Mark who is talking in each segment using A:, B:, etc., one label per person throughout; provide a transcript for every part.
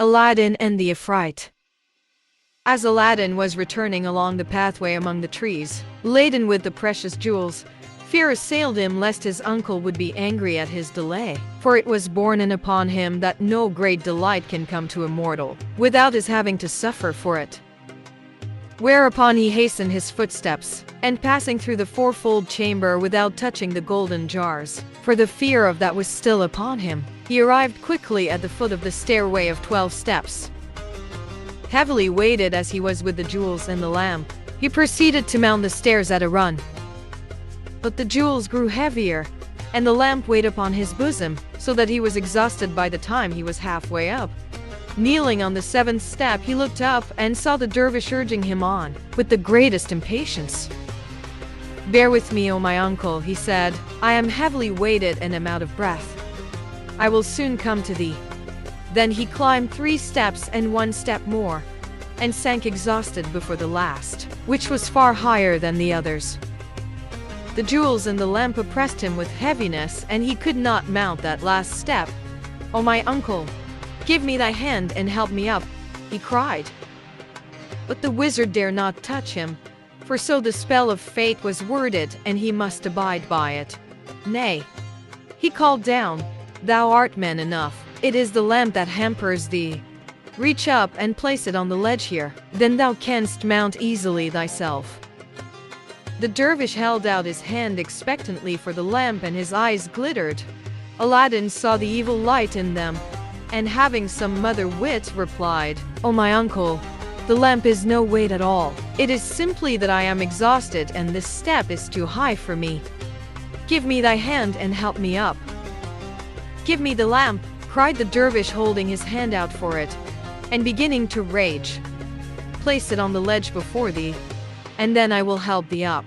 A: Aladdin and the Efrite. As Aladdin was returning along the pathway among the trees, laden with the precious jewels, fear assailed him lest his uncle would be angry at his delay, for it was borne in upon him that no great delight can come to a mortal without his having to suffer for it. Whereupon he hastened his footsteps, and passing through the fourfold chamber without touching the golden jars, for the fear of that was still upon him, he arrived quickly at the foot of the stairway of 12 steps. Heavily weighted as he was with the jewels and the lamp, he proceeded to mount the stairs at a run. But the jewels grew heavier, and the lamp weighed upon his bosom, so that he was exhausted by the time he was halfway up. Kneeling on the 7th step, he looked up and saw the dervish urging him on, with the greatest impatience. "Bear with me, O my uncle," he said. "I am heavily weighted and am out of breath. I will soon come to thee." Then he climbed 3 steps and 1 step more, and sank exhausted before the last, which was far higher than the others. The jewels and the lamp oppressed him with heaviness, and he could not mount that last step. "O my uncle, give me thy hand and help me up," he cried. But the wizard dare not touch him, for so the spell of fate was worded, and he must abide by it. "Nay," he called down, "thou art man enough. It is the lamp that hampers thee. Reach up and place it on the ledge here, then thou canst mount easily thyself." The dervish held out his hand expectantly for the lamp, and his eyes glittered. Aladdin saw the evil light in them, and having some mother wit, replied, "O my uncle, the lamp is no weight at all. It is simply that I am exhausted, and this step is too high for me. Give me thy hand and help me up." "Give me the lamp," cried the dervish, holding his hand out for it, and beginning to rage. "Place it on the ledge before thee, and then I will help thee up."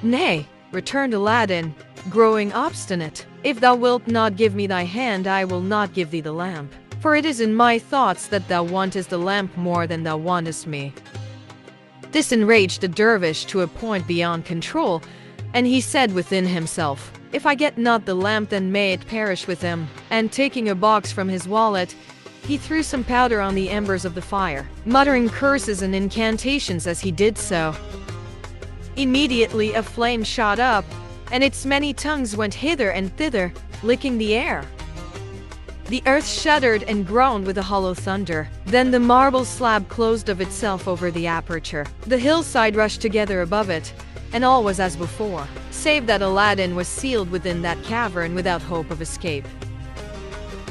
A: "Nay," returned Aladdin, growing obstinate, "if thou wilt not give me thy hand, I will not give thee the lamp, for it is in my thoughts that thou wantest the lamp more than thou wantest me." This enraged the dervish to a point beyond control, and he said within himself, "If I get not the lamp, then may it perish with him." And taking a box from his wallet, he threw some powder on the embers of the fire, muttering curses and incantations as he did so. Immediately a flame shot up, and its many tongues went hither and thither, licking the air. The earth shuddered and groaned with a hollow thunder. Then the marble slab closed of itself over the aperture. The hillside rushed together above it, and all was as before, save that Aladdin was sealed within that cavern without hope of escape.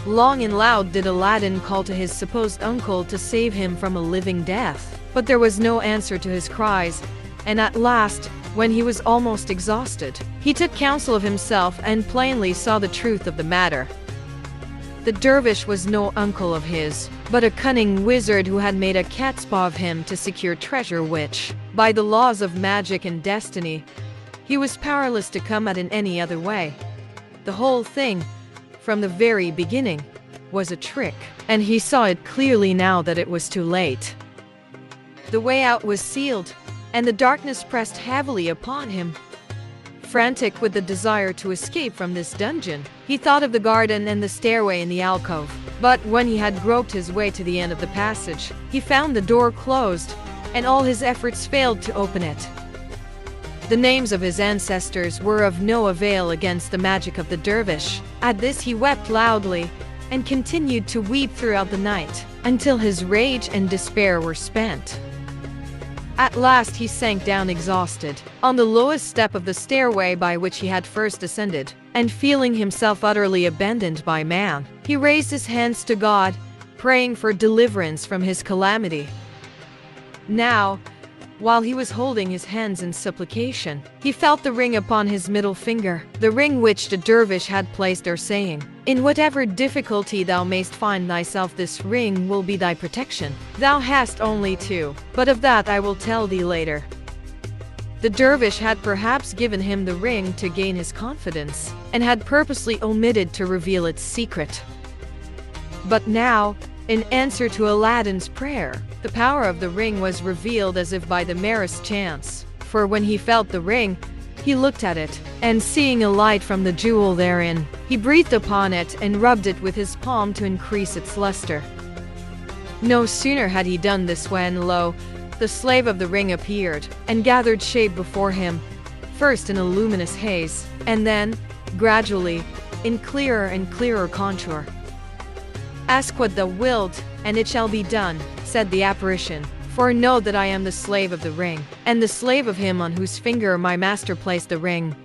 A: Long and loud did Aladdin call to his supposed uncle to save him from a living death, but there was no answer to his cries, and at last, when he was almost exhausted, he took counsel of himself and plainly saw the truth of the matter. The dervish was no uncle of his, but a cunning wizard who had made a cat's paw of him to secure treasure which, by the laws of magic and destiny, he was powerless to come at in any other way. The whole thing, from the very beginning, was a trick, and he saw it clearly now that it was too late. The way out was sealed, and the darkness pressed heavily upon him. Frantic with the desire to escape from this dungeon, he thought of the garden and the stairway in the alcove. But when he had groped his way to the end of the passage, he found the door closed, and all his efforts failed to open it. The names of his ancestors were of no avail against the magic of the dervish. At this he wept loudly, and continued to weep throughout the night, until his rage and despair were spent. At last he sank down exhausted, on the lowest step of the stairway by which he had first ascended, and feeling himself utterly abandoned by man, he raised his hands to God, praying for deliverance from his calamity. Now, while he was holding his hands in supplication, he felt the ring upon his middle finger, the ring which the dervish had placed there, saying, "In whatever difficulty thou mayst find thyself, this ring will be thy protection. Thou hast only to, but of that I will tell thee later." The dervish had perhaps given him the ring to gain his confidence, and had purposely omitted to reveal its secret. But now, in answer to Aladdin's prayer, the power of the ring was revealed as if by the merest chance, for when he felt the ring, he looked at it, and seeing a light from the jewel therein, he breathed upon it and rubbed it with his palm to increase its luster. No sooner had he done this when, lo, the slave of the ring appeared, and gathered shape before him, first in a luminous haze, and then, gradually, in clearer and clearer contour. "Ask what thou wilt, and it shall be done," said the apparition, "for know that I am the slave of the ring, and the slave of him on whose finger my master placed the ring."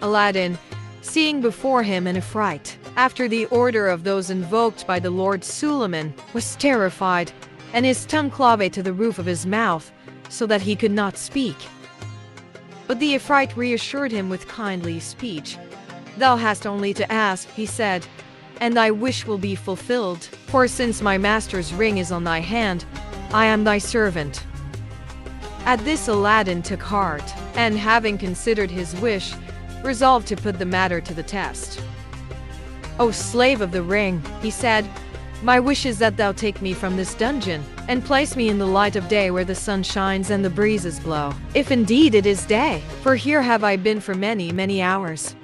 A: Aladdin, seeing before him an Efrite, after the order of those invoked by the Lord Suleiman, was terrified, and his tongue clave to the roof of his mouth, so that he could not speak. But the Efrite reassured him with kindly speech. "Thou hast only to ask," he said, "and thy wish will be fulfilled, for since my master's ring is on thy hand, I am thy servant." At this Aladdin took heart, and having considered his wish, resolved to put the matter to the test. "O slave of the ring," he said, "my wish is that thou take me from this dungeon, and place me in the light of day where the sun shines and the breezes blow, if indeed it is day, for here have I been for many, many hours."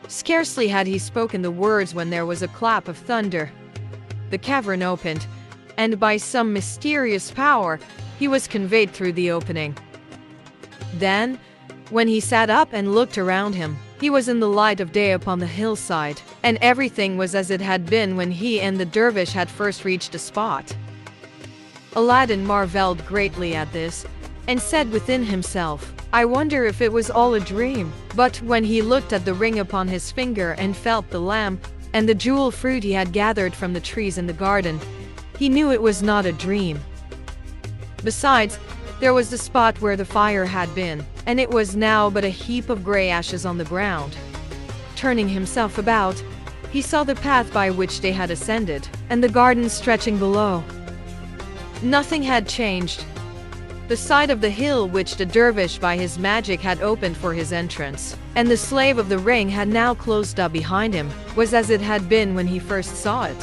A: Scarcely had he spoken the words when there was a clap of thunder. The cavern opened, and by some mysterious power, he was conveyed through the opening. Then, when he sat up and looked around him, he was in the light of day upon the hillside, and everything was as it had been when he and the dervish had first reached the spot. Aladdin marveled greatly at this, and said within himself, "I wonder if it was all a dream." But when he looked at the ring upon his finger and felt the lamp, and the jewel fruit he had gathered from the trees in the garden, he knew it was not a dream. Besides, there was the spot where the fire had been, and it was now but a heap of gray ashes on the ground. Turning himself about, he saw the path by which they had ascended, and the garden stretching below. Nothing had changed. The side of the hill which the dervish by his magic had opened for his entrance, and the slave of the ring had now closed up behind him, was as it had been when he first saw it.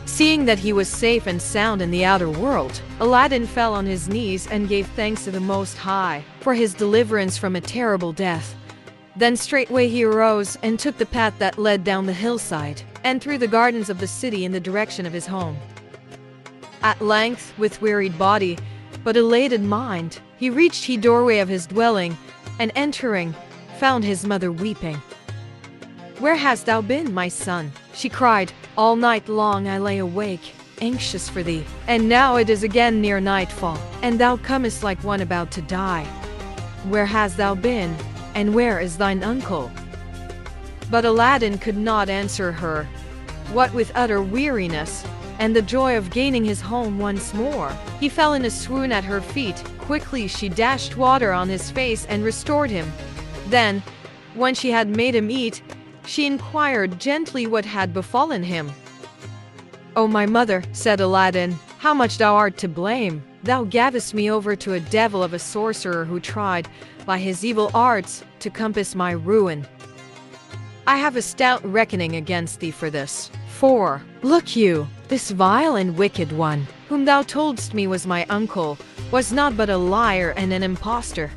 A: Seeing that he was safe and sound in the outer world, Aladdin fell on his knees and gave thanks to the Most High for his deliverance from a terrible death. Then straightway he arose and took the path that led down the hillside, and through the gardens of the city in the direction of his home. At length, with wearied body, but elated mind, he reached the doorway of his dwelling, and entering, found his mother weeping. "Where hast thou been, my son?" she cried. "All night long I lay awake, anxious for thee, and now it is again near nightfall, and thou comest like one about to die. Where hast thou been, and where is thine uncle?" But Aladdin could not answer her. What with utter weariness, and the joy of gaining his home once more, he fell in a swoon at her feet. Quickly she dashed water on his face and restored him. Then, when she had made him eat, she inquired gently what had befallen him. "O my mother," said Aladdin, "how much thou art to blame! Thou gavest me over to a devil of a sorcerer who tried, by his evil arts, to compass my ruin. I have a stout reckoning against thee for this. For, look you, this vile and wicked one, whom thou toldst me was my uncle, was not but a liar and an impostor.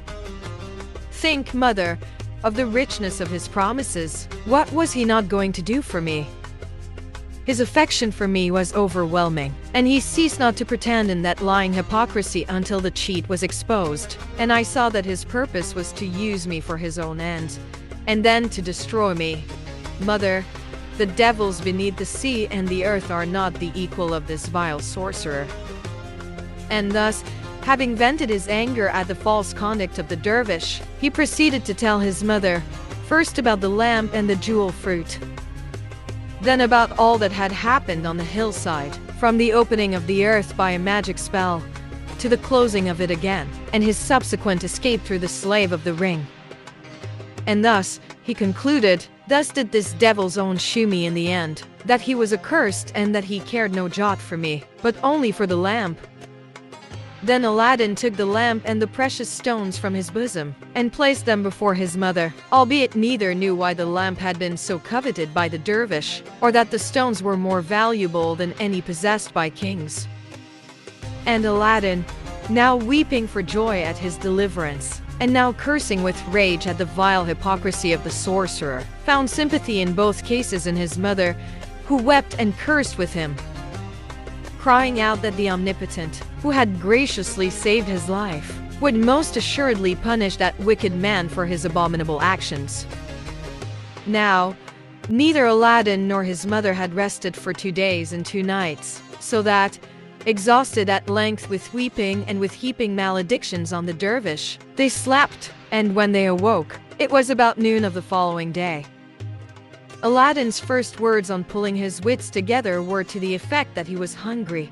A: Think, mother, of the richness of his promises. What was he not going to do for me? His affection for me was overwhelming, and he ceased not to pretend in that lying hypocrisy until the cheat was exposed, and I saw that his purpose was to use me for his own ends, and then to destroy me. Mother, the devils beneath the sea and the earth are not the equal of this vile sorcerer." And thus, having vented his anger at the false conduct of the dervish, he proceeded to tell his mother, first about the lamp and the jewel fruit, then about all that had happened on the hillside, from the opening of the earth by a magic spell, to the closing of it again, and his subsequent escape through the slave of the ring. And thus, he concluded, thus did this devil's own shew me in the end, that he was accursed and that he cared no jot for me, but only for the lamp. Then Aladdin took the lamp and the precious stones from his bosom, and placed them before his mother, albeit neither knew why the lamp had been so coveted by the dervish, or that the stones were more valuable than any possessed by kings. And Aladdin, now weeping for joy at his deliverance, and now cursing with rage at the vile hypocrisy of the sorcerer, found sympathy in both cases in his mother, who wept and cursed with him. crying out that the Omnipotent, who had graciously saved his life, would most assuredly punish that wicked man for his abominable actions. Now, neither Aladdin nor his mother had rested for 2 days and 2 nights, so that, exhausted at length with weeping and with heaping maledictions on the dervish, they slept, and when they awoke, it was about noon of the following day. Aladdin's first words on pulling his wits together were to the effect that he was hungry.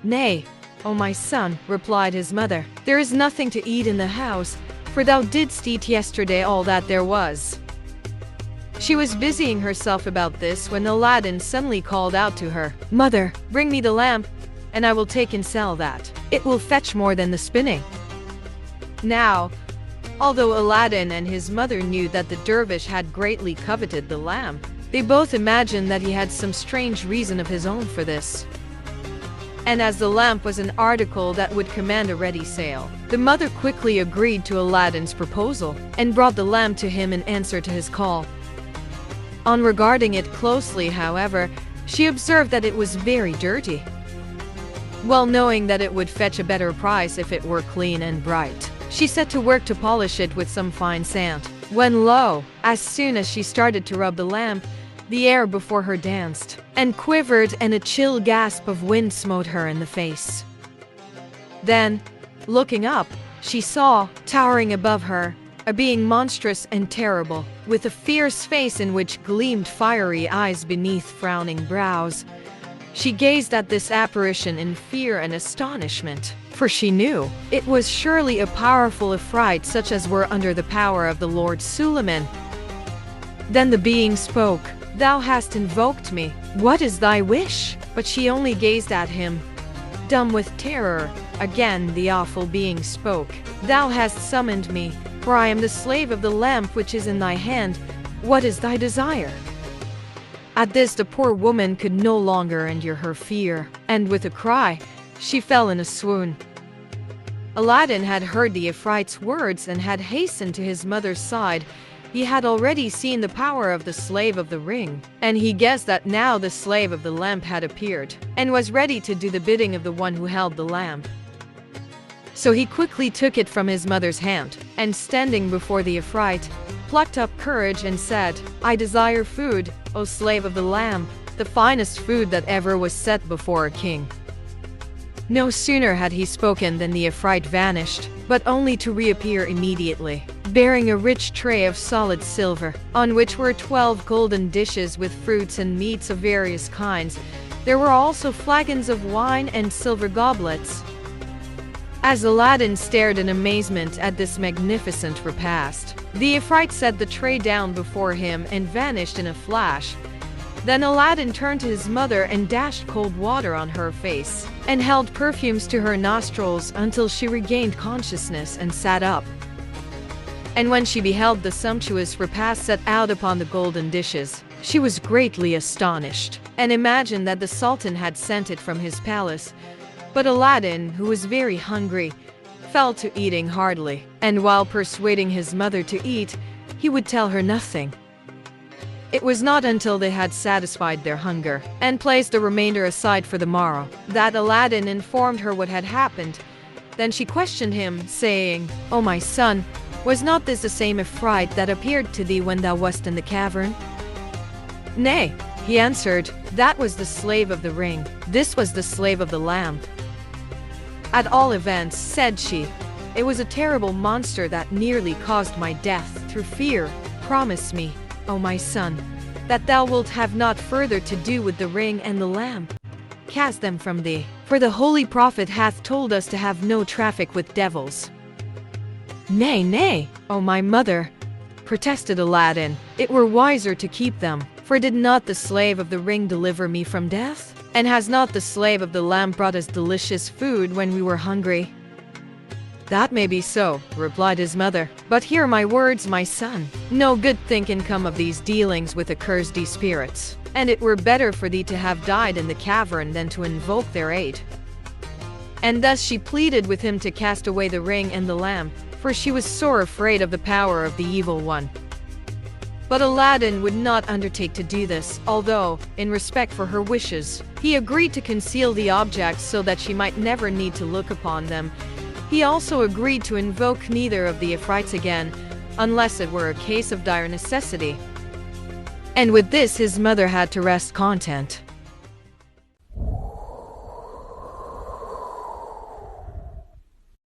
A: "Nay, O my son," replied his mother, "there is nothing to eat in the house, for thou didst eat yesterday all that there was." She was busying herself about this when Aladdin suddenly called out to her, "Mother, bring me the lamp, and I will take and sell that. It will fetch more than the spinning." Now, although Aladdin and his mother knew that the dervish had greatly coveted the lamp, they both imagined that he had some strange reason of his own for this. And as the lamp was an article that would command a ready sale, the mother quickly agreed to Aladdin's proposal and brought the lamp to him in answer to his call. On regarding it closely, however, she observed that it was very dirty. Well knowing that it would fetch a better price if it were clean and bright, she set to work to polish it with some fine sand, when lo, as soon as she started to rub the lamp, the air before her danced and quivered, and a chill gasp of wind smote her in the face. Then, looking up, she saw, towering above her, a being monstrous and terrible, with a fierce face in which gleamed fiery eyes beneath frowning brows. She gazed at this apparition in fear and astonishment, for she knew it was surely a powerful Efrite such as were under the power of the Lord Suleiman. Then the being spoke, "Thou hast invoked me. What is thy wish?" But she only gazed at him, dumb with terror. Again the awful being spoke, "Thou hast summoned me, for I am the slave of the lamp which is in thy hand. What is thy desire?" At this the poor woman could no longer endure her fear, and with a cry, she fell in a swoon. Aladdin had heard the Efrite's words and had hastened to his mother's side. He had already seen the power of the slave of the ring, and he guessed that now the slave of the lamp had appeared, and was ready to do the bidding of the one who held the lamp. So he quickly took it from his mother's hand, and standing before the Efrite, plucked up courage and said, "I desire food, O slave of the lamp, the finest food that ever was set before a king." No sooner had he spoken than the Efrite vanished, but only to reappear immediately, bearing a rich tray of solid silver, on which were 12 golden dishes with fruits and meats of various kinds. There were also flagons of wine and silver goblets. As Aladdin stared in amazement at this magnificent repast, the Efrite set the tray down before him and vanished in a flash. Then Aladdin turned to his mother and dashed cold water on her face, and held perfumes to her nostrils until she regained consciousness and sat up. And when she beheld the sumptuous repast set out upon the golden dishes, she was greatly astonished, and imagined that the Sultan had sent it from his palace. But Aladdin, who was very hungry, fell to eating heartily, and while persuading his mother to eat, he would tell her nothing. It was not until they had satisfied their hunger, and placed the remainder aside for the morrow, that Aladdin informed her what had happened. Then she questioned him, saying, "O my son, was not this the same Efrite that appeared to thee when thou wast in the cavern?" "Nay," he answered, "that was the slave of the ring. This was the slave of the lamp." "At all events," said she, "it was a terrible monster that nearly caused my death through fear. Promise me, O my son, that thou wilt have not further to do with the ring and the lamp. Cast them from thee, for the holy prophet hath told us to have no traffic with devils." "Nay, nay, O my mother," protested Aladdin, "it were wiser to keep them, for did not the slave of the ring deliver me from death? And has not the slave of the lamp brought us delicious food when we were hungry?" "That may be so," replied his mother, "but hear my words, my son. No good thing can come of these dealings with accursed spirits, and it were better for thee to have died in the cavern than to invoke their aid." And thus she pleaded with him to cast away the ring and the lamp, for she was sore afraid of the power of the evil one. But Aladdin would not undertake to do this, although, in respect for her wishes, he agreed to conceal the objects so that she might never need to look upon them. He also agreed to invoke neither of the Efrites again, unless it were a case of dire necessity. And with this his mother had to rest content.